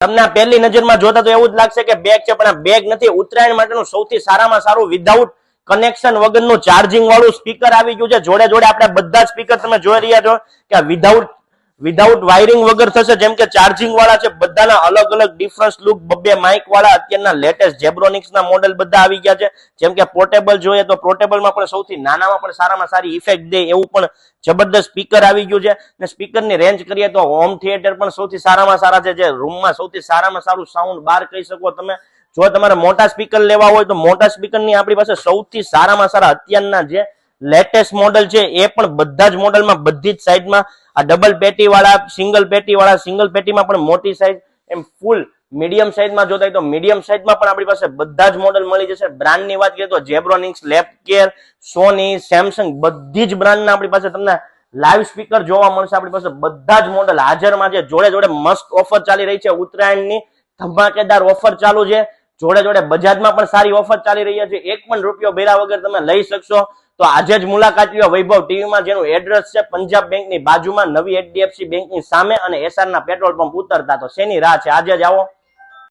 તમને આ પહેલી નજરમાં જોતા તો એવું જ લાગશે કે બેગ છે, પણ આ બેગ નથી. ઉત્તરાયણ માટેનું સૌથી સારામાં સારું વિધાઉટ કનેક્શન વગરનું ચાર્જિંગ વાળું સ્પીકર આવી ગયું છે. જોડે જોડે આપણે બધા સ્પીકર તમે જોઈ રહ્યા છો કે વિધાઉટ વાયરિંગ વગર થશે, જેમ કે ચાર્જિંગ વાળા છે. બધાના અલગ અલગ ડિફરન્સ લુક, બબ્બે માઇક વાળા અત્યારના લેટેસ્ટ જેબ્રોનિક્સ ના મોડેલ બધા આવી ગયા છે. જેમ કે પોર્ટેબલ જોઈએ તો પોર્ટેબલમાં પણ સૌથી નાનામાં પણ સારામાં સારી ઇફેક્ટ દે એવું પણ જબરદસ્ત સ્પીકર આવી ગયું છે. અને સ્પીકરની રેન્જ કરીએ તો હોમ થિયેટર પણ સૌથી સારામાં સારા છે, જે રૂમમાં સૌથી સારામાં સારું સાઉન્ડ બહાર કહી શકો તમે. જો તમારે મોટા સ્પીકર લેવા હોય તો મોટા સ્પીકરની આપણી પાસે સૌથી સારામાં સારા અત્યારના જે લેટેસ્ટ મોડેલ છે એ પણ બધા જ મોડેલમાં બધી જ સાઈડમાં આ ડબલ પેટી વાળા, સિંગલ પેટી વાળા, સિંગલ પેટીમાં પણ મોટી સાઈઝ, એમ ફૂલ મીડિયમ સાઈઝમાં જોતા હોય તો મીડિયમ સાઈઝમાં પણ આપણી પાસે બધા જ મોડેલ મળી જશે. બ્રાન્ડની વાત કરીએ તો જેબ્રોનિક્સ, લેપકેર, સોની, સેમસંગ બધી જ બ્રાન્ડના આપણી પાસે તમને લાઈવ સ્પીકર જોવા મળશે. આપણી પાસે બધા જ મોડેલ હાજરમાં છે. જોડે જોડે મસ્ત ઓફર ચાલી રહી છે, ઉત્તરાયણની ધમાકેદાર ઓફર ચાલુ છે. જોડે જોડે બજાજમાં પણ સારી ઓફર ચાલી રહી છે. 1 પણ રૂપિયો ભર્યા વગર તમે લઈ શકશો. તો આજે જ મુલાકાત લ્યો વૈભવ ટીવીમાં, જેનું એડ્રેસ છે પંજાબ બેંકની બાજુમાં, નવી HDFC બેંકની સામે અને એસઆર ના પેટ્રોલ પંપ ઉતરતા. તો શેની રાહ છે, આજે જ આવો.